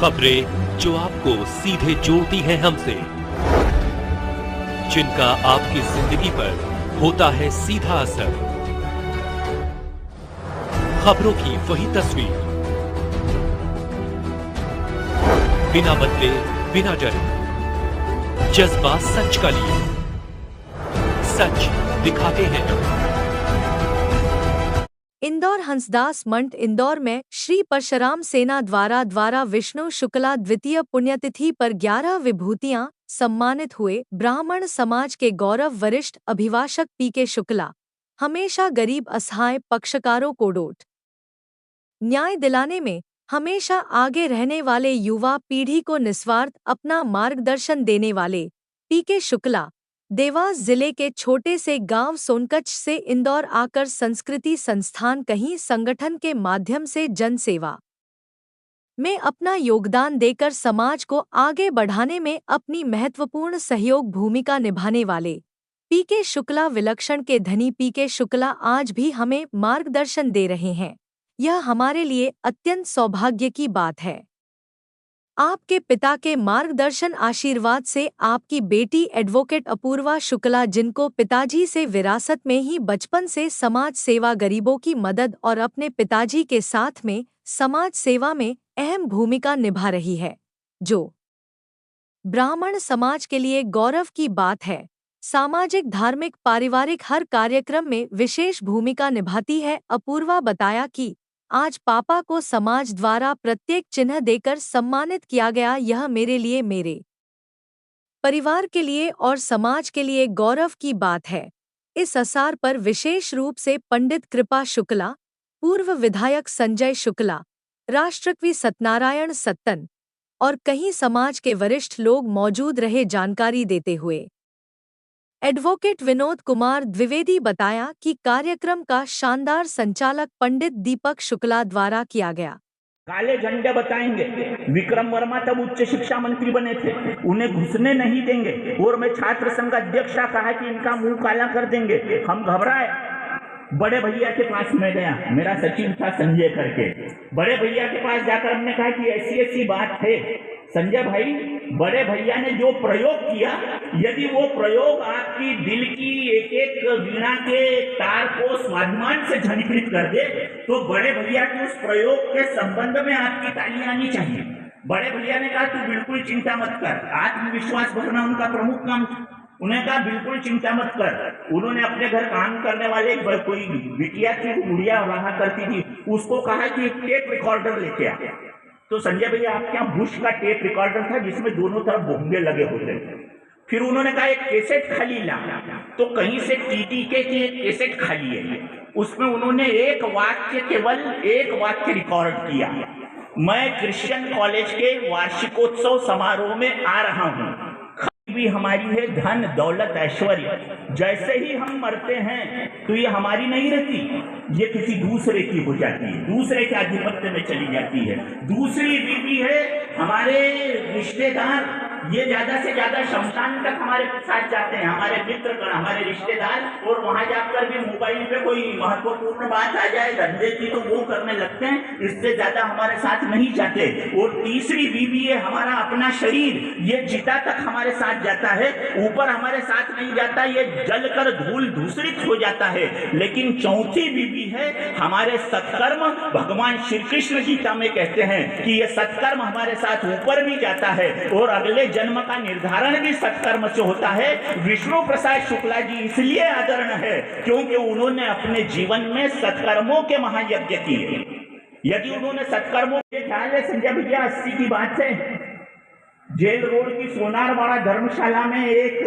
खबरें जो आपको सीधे जोड़ती हैं हमसे, जिनका आपकी जिंदगी पर होता है सीधा असर। खबरों की वही तस्वीर, बिना बदले बिना डरे, जज्बा सच का लिए, सच दिखाते हैं। इंदौर हंसदास मंठ इंदौर में श्री परशुराम सेना द्वारा विष्णु शुक्ला द्वितीय पुण्यतिथि पर 11 विभूतियां सम्मानित हुए। ब्राह्मण समाज के गौरव वरिष्ठ अभिभाषक पीके शुक्ला हमेशा गरीब असहाय पक्षकारों को डोट न्याय दिलाने में हमेशा आगे रहने वाले युवा पीढ़ी को निस्वार्थ अपना मार्गदर्शन देने वाले पीके शुक्ला देवास जिले के छोटे से गांव सोनकच्छ से इंदौर आकर संस्कृति संस्थान कहीं संगठन के माध्यम से जन सेवा में अपना योगदान देकर समाज को आगे बढ़ाने में अपनी महत्वपूर्ण सहयोग भूमिका निभाने वाले पीके शुक्ला विलक्षण के धनी पीके शुक्ला आज भी हमें मार्गदर्शन दे रहे हैं। यह हमारे लिए अत्यंत सौभाग्य की बात है। आपके पिता के मार्गदर्शन आशीर्वाद से आपकी बेटी एडवोकेट अपूर्वा शुक्ला, जिनको पिताजी से विरासत में ही बचपन से समाज सेवा, गरीबों की मदद और अपने पिताजी के साथ में समाज सेवा में अहम भूमिका निभा रही है, जो ब्राह्मण समाज के लिए गौरव की बात है। सामाजिक, धार्मिक, पारिवारिक हर कार्यक्रम में विशेष भूमिका निभाती है। अपूर्वा बताया कि आज पापा को समाज द्वारा प्रत्येक चिन्ह देकर सम्मानित किया गया। यह मेरे लिए, मेरे परिवार के लिए और समाज के लिए गौरव की बात है। इस अवसर पर विशेष रूप से पंडित कृपा शुक्ला, पूर्व विधायक संजय शुक्ला, राष्ट्रकवि सत्यनारायण सत्तन और कई समाज के वरिष्ठ लोग मौजूद रहे। जानकारी देते हुए एडवोकेट विनोद कुमार द्विवेदी बताया कि कार्यक्रम का शानदार संचालक पंडित दीपक शुक्ला द्वारा किया गया। काले झंडे बताएंगे। विक्रम वर्मा तब उच्च शिक्षा मंत्री बने थे, उन्हें घुसने नहीं देंगे और मैं छात्र संघ अध्यक्ष कहा कि इनका मुंह काला कर देंगे। हम घबराए। बड़े भैया के पास मैं गया, मेरा सचिव था संजय करके। बड़े भैया के पास जाकर हमने कहा कि ऐसी ऐसी बात है संजय भाई, बड़े भैया ने जो प्रयोग किया, यदि वो प्रयोग आपकी दिल की एक एक वीणा के तार को स्वाभिमान से झनकृत कर दे, तो बड़े भैया के उस प्रयोग के संबंध में आपकी तालियां आनी चाहिए। बड़े भैया ने कहा तू बिल्कुल चिंता मत कर, आत्मविश्वास भरना उनका प्रमुख काम था। उन्हें कहा बिल्कुल चिंता मत कर। उन्होंने अपने घर काम करने वाले कोई बिटिया थी, गुड़िया रहा करती थी, उसको कहा कि एक टेप रिकॉर्डर लेके आ। तो संजय भैया आपके यहाँ बुश का टेप रिकॉर्डर था जिसमें दोनों तरफ बोंगे लगे होते थे। फिर उन्होंने कहा एक कैसेट खाली ला, तो कहीं से टीटीके की एक कैसेट खाली है, उसमें उन्होंने केवल एक वाक्य रिकॉर्ड किया, मैं क्रिश्चियन कॉलेज के वार्षिकोत्सव समारोह में आ रहा हूँ, भी हमारी है धन दौलत ऐश्वर्य, जैसे ही हम मरते हैं तो ये हमारी नहीं रहती, ये किसी दूसरे की हो जाती है, दूसरे के आधिपत्य में चली जाती है। दूसरी बीवी है हमारे रिश्तेदार, ये ज्यादा से ज्यादा शमशान तक हमारे साथ जाते हैं, हमारे मित्रगण, हमारे रिश्तेदार, और वहां जाकर भी मोबाइल पे कोई महत्वपूर्ण बात आ जाए धंधे की तो वो करने लगते हैं, इससे ज्यादा हमारे साथ नहीं जाते। और तीसरी बीवी है हमारा अपना शरीर, ये चिता तक हमारे साथ जाता है, ऊपर हमारे साथ नहीं जाता, ये जलकर धूल धूसरित हो जाता है। लेकिन चौथी बीवी है हमारे सत्कर्म। भगवान श्री कृष्ण गीता में कहते हैं कि ये सत्कर्म हमारे साथ ऊपर भी जाता है और अगले जन्म का निर्धारण भी सत्कर्म से होता है। विष्णु प्रसाद शुक्ला जी इसलिए आदरणीय है क्योंकि उन्होंने अपने जीवन में सत्कर्मों के महायज्ञ किए। यदि उन्होंने सत्कर्मों के ख्याल है संजय भैया 80 की बात है, जेल रोड की सोनारवाड़ा धर्मशाला में एक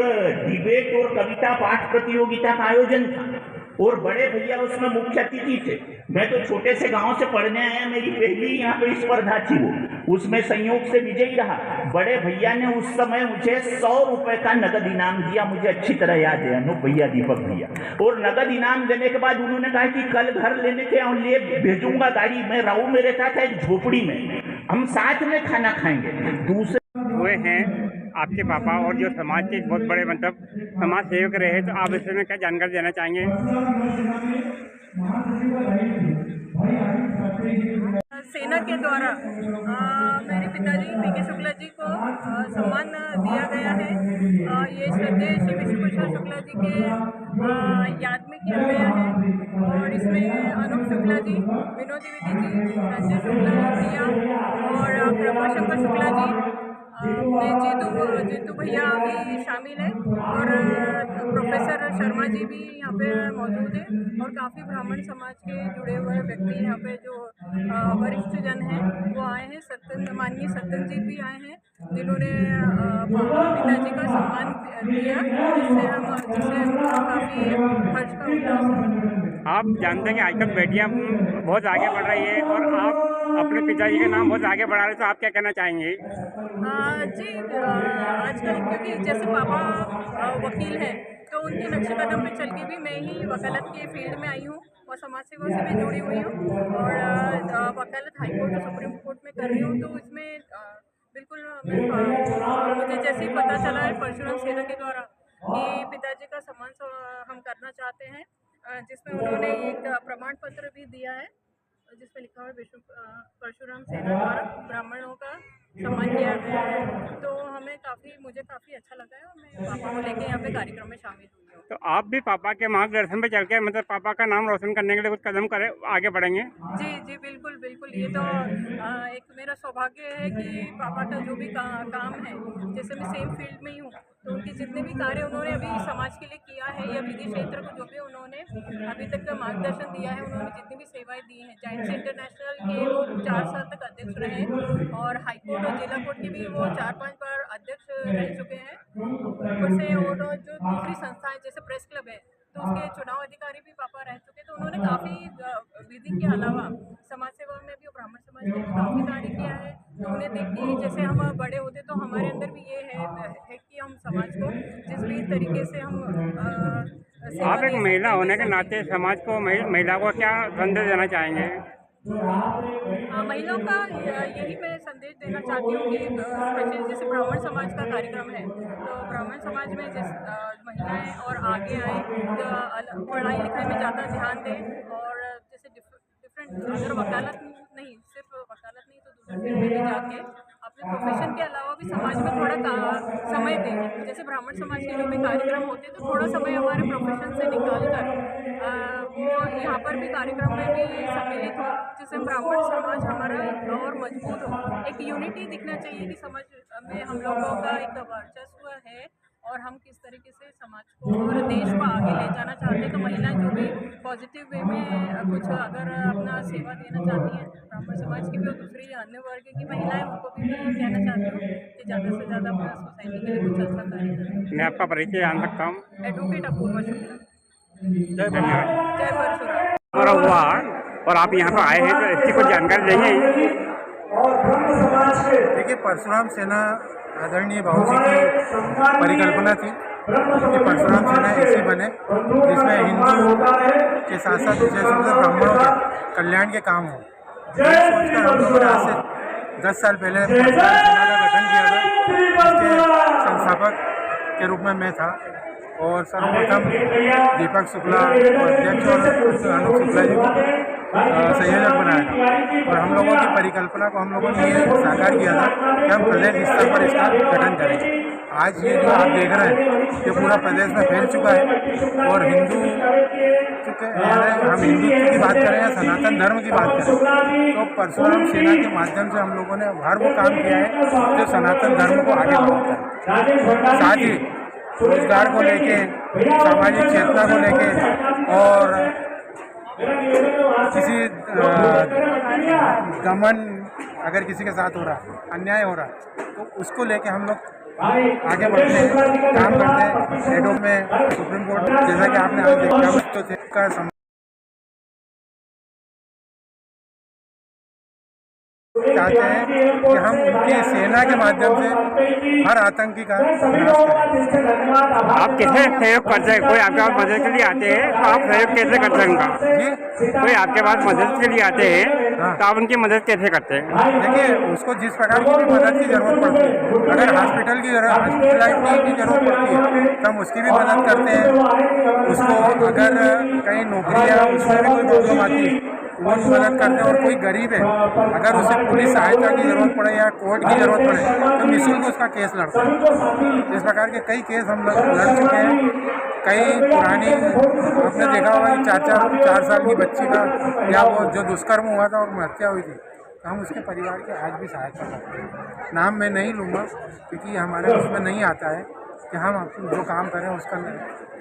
डिबेट और कविता पाठ प्रतियोगिता का आयोजन था और बड़े भैया उसमें मुख्य अतिथि थे। मैं तो छोटे से गांव से पढ़ने आया, मेरी पहली यहाँ पे स्पर्धा थी, वो उसमें संयोग से विजयी रहा। बड़े भैया ने उस समय मुझे 100 रुपए का नगद इनाम दिया, मुझे अच्छी तरह याद है, अनूप भैया, दीपक भैया। और नगद इनाम देने के बाद उन्होंने कहा कि कल घर लेने के लिए भेजूंगा गाड़ी। मैं राहू में रहता था एक झोपड़ी में, हम साथ में खाना खाएंगे। दूसरे हुए हैं आपके पापा और जो समाज के बहुत बड़े मतलब समाज सेवक रहे, तो आप इसमें क्या जानकारी देना चाहेंगे? सेना के द्वारा मेरे पिता पिताजी पीके शुक्ला जी को सम्मान दिया गया है। ये श्रद्धेय श्री विष्णु प्रसाद शुक्ला जी के याद में किया गया है और इसमें अनूप शुक्ला जी, विनोद द्विवेदी जी, संजय शुक्ला, प्रिया और प्रभाशंकर शुक्ला जी, जीतू भैया भी शामिल है और प्रोफेसर शर्मा जी भी यहाँ पे मौजूद है और काफ़ी ब्राह्मण समाज के जुड़े हुए व्यक्ति यहाँ पे जो वरिष्ठ जन हैं वो आए हैं। माननीय सत्यन जी भी आए हैं जिन्होंने पिताजी का सम्मान दिया, जिससे काफ़ी हर्ष का उल्लास है। आप जानते हैं कि आजकल बेटियां बहुत आगे बढ़ रही है और आप अपने पिताजी का नाम बहुत आगे बढ़ा रहे हैं, तो आप क्या कहना चाहेंगे? जी, आजकल क्योंकि जैसे पापा वकील हैं तो उनके नक्शे कदम पे चल के भी मैं ही वकालत के फील्ड में आई हूँ और समाज सेवा से भी जुड़ी हुई हूँ और वकालत हाई कोर्ट और सुप्रीम कोर्ट में कर रही हूँ। तो इसमें बिल्कुल मुझे जैसे ही पता चला है परशुराम सेना के द्वारा कि पिताजी का सम्मान हम करना चाहते हैं, जिसमें उन्होंने एक प्रमाण पत्र भी दिया है जिसमें लिखा हुआ विष्णु परशुराम सेना द्वारा ब्राह्मणों का सम्मान किया गया है, तो मुझे काफ़ी अच्छा लगा है और मैं पापा को लेके यहाँ पे कार्यक्रम में शामिल हुई हूँ। तो आप भी पापा के मार्गदर्शन पे चल के मतलब पापा का नाम रोशन करने के लिए कुछ कदम करें, आगे बढ़ेंगे? जी जी, बिल्कुल बिल्कुल। ये तो एक मेरा सौभाग्य है कि पापा का जो भी काम है, जैसे मैं सेम फील्ड में ही हूँ तो उनके जितने भी कार्य उन्होंने अभी समाज के लिए किया है या विधि क्षेत्र को जो भी उन्होंने अभी तक का मार्गदर्शन दिया है, उन्होंने जितनी भी सेवाएं दी हैं, जाइंट्स इंटरनेशनल के वो 4 साल तक अध्यक्ष रहे और हाई कोर्ट और जिला कोर्ट के भी वो 4-5 बार अध्यक्ष रह चुके हैं। ऊपर से और जो दूसरी संस्थाएं जैसे प्रेस क्लब है तो उसके चुनाव अधिकारी भी पापा रह चुके, तो उन्होंने काफ़ी विधि के अलावा समाज सेवा में भी ब्राह्मण समाज के लिए काफ़ी कार्य किया है। तो उन्हें देख के जैसे हम बड़े होते तो हमारे अंदर भी ये है कि हम समाज को जिस भी तरीके से हम आप एक महिला होने के नाते समाज को महिला को क्या संदेश देना चाहेंगे? महिलाओं का यही मैं संदेश देना चाहती हूँ कि स्पेशली जैसे ब्राह्मण समाज का कार्यक्रम है तो ब्राह्मण समाज में जैसे महिलाएं और आगे आए, पढ़ाई लिखाई में ज़्यादा ध्यान दें और जैसे डिफरेंट अगर वकालत नहीं, सिर्फ वकालत नहीं तो दूसरे फील्ड में भी जाके अपने प्रोफेशन के अलावा भी समाज में थोड़ा समय दें। जैसे ब्राह्मण समाज के जो भी कार्यक्रम होते हैं तो थोड़ा समय हमारे प्रोफेशन से निकाल कर वो यहाँ पर भी कार्यक्रम में भी सम्मिलित हो, जिससे ब्राह्मण समाज हमारा और मजबूत हो। एक यूनिटी दिखना चाहिए कि समाज में हम लोगों का एक वर्चस्व है और हम किस तरीके से समाज को और देश को आगे ले जाना चाहते हैं। तो महिलाएं जो भी पॉजिटिव वे में कुछ अगर अपना सेवा देना चाहती हैं ब्राह्मण समाज की भी और दूसरी अन्य वर्ग की महिलाएं, उनको भी मैं कहना चाहती हूँ कि ज़्यादा से ज़्यादा अपना सोसाइटी के लिए कुछ अच्छा कार्य करें। मैं आपका परिचय जान सकता हूँ? एडवोकेट अपूर्वा शुक्ला। धन्यवाद। जय परशुराम। और हुआ और आप यहाँ पर आए हैं तो इसकी कुछ जानकारी देंगे? देखिए, परशुराम सेना आदरणीय बाबूजी की परिकल्पना थी कि परशुराम सेना ऐसी बने जिसमें हिंदू के साथ साथ विशेष रूप से ब्राह्मणों के कल्याण के काम हो। सोचकर हम लोगों ने आज से 10 साल पहले परशुराम सेना का गठन किया था, जिसके संस्थापक के रूप में मैं था और सर्वप्रथम दीपक शुक्ला अध्यक्ष और अनूप शुक्ला जी को संयोजक बनाया और हम लोगों की परिकल्पना को हम लोगों ने ये साकार किया था कि हम प्रदेश स्तर पर इसका गठन करें। आज ये जो आप देख रहे हैं ये पूरा प्रदेश में फैल चुका है और हिंदू हम हिंदुत्व की बात करें या सनातन धर्म की बात करें तो परशुराम सेना के माध्यम से हम लोगों ने हर वो काम किया है जो सनातन धर्म को आगे बढ़ाता है। साथ ही रोजगार को लेके, सामाजिक चेतना को लेके और किसी दमन अगर किसी के साथ हो रहा है, अन्याय हो रहा है तो उसको लेके हम लोग आगे बढ़ते हैं, काम करते हैं। एडो में सुप्रीम कोर्ट जैसा कि आपने आज देखा तो का चाहते हैं कि हम उनकी सेना के माध्यम से हर आतंकी का नाश करें। आप कैसे सहयोग करते हैं? कोई आपके पास मदद के लिए आते हैं तो आप सहयोग कैसे करते हैं उनका? जी, कोई आपके पास मदद के लिए आते हैं तो आप उनकी मदद कैसे करते हैं? देखिए, उसको जिस प्रकार की भी मदद की जरूरत पड़ती है, अगर हॉस्पिटलिटी की जरूरत पड़ती है तो हम उसकी भी मदद करते हैं। उसको अगर कहीं नौकरी या उसमें भी कोई प्रॉब्लम आती है वो भी मदद करते हैं। और कोई गरीब है, अगर उसे पुलिस सहायता की ज़रूरत पड़े या कोर्ट की ज़रूरत पड़े तो निःशुल्क उसका केस लड़ता है। इस प्रकार के कई केस हम लड़ चुके हैं। कई पुरानी आपने देखा होगा कि 4 साल की बच्ची का या वो जो दुष्कर्म हुआ था और हत्या हुई थी, तो हम उसके परिवार की आज भी सहायता करते हैं। नाम मैं नहीं लूँगा क्योंकि हमारे उसमें नहीं आता है कि हम जो काम करें उसका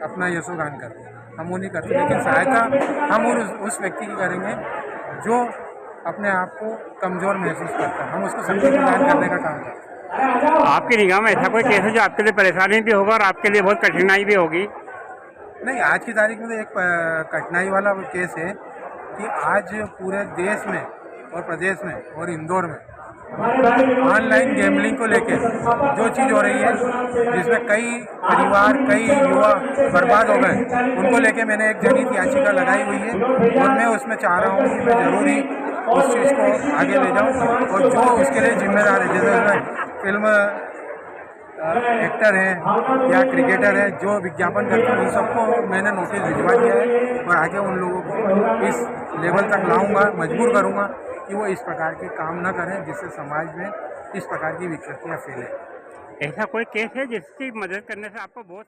अपना यशोगान करें, हम वो नहीं करते। लेकिन सहायता हम उस व्यक्ति की करेंगे जो अपने आप को कमज़ोर महसूस करता है, हम उसको शक्ति प्रदान करने का काम करते हैं। आपकी निगाह में ऐसा कोई केस है जो आपके लिए परेशानी भी होगा और आपके लिए बहुत कठिनाई भी होगी? नहीं, आज की तारीख में तो एक कठिनाई वाला केस है कि आज पूरे देश में और प्रदेश में और इंदौर में ऑनलाइन गैम्बलिंग को लेके जो चीज़ हो रही है, जिसमें कई परिवार, कई युवा बर्बाद हो गए, उनको लेके मैंने एक जनहित याचिका लगाई हुई है और मैं उसमें चाह रहा हूँ कि मैं ज़रूर ही उस चीज़ को आगे ले जाऊँ। और जो उसके लिए जिम्मेदार है, जैसे उसमें फिल्म एक्टर हैं या क्रिकेटर हैं जो विज्ञापन करते हैं, उन सबको मैंने नोटिस भिजवा दिया है और आगे उन लोगों को इस लेवल तक लाऊंगा, मजबूर करूंगा कि वो इस प्रकार के काम न करें जिससे समाज में इस प्रकार की विकृतियाँ फैलें। ऐसा कोई केस है जिसकी मदद करने से आपको बहुत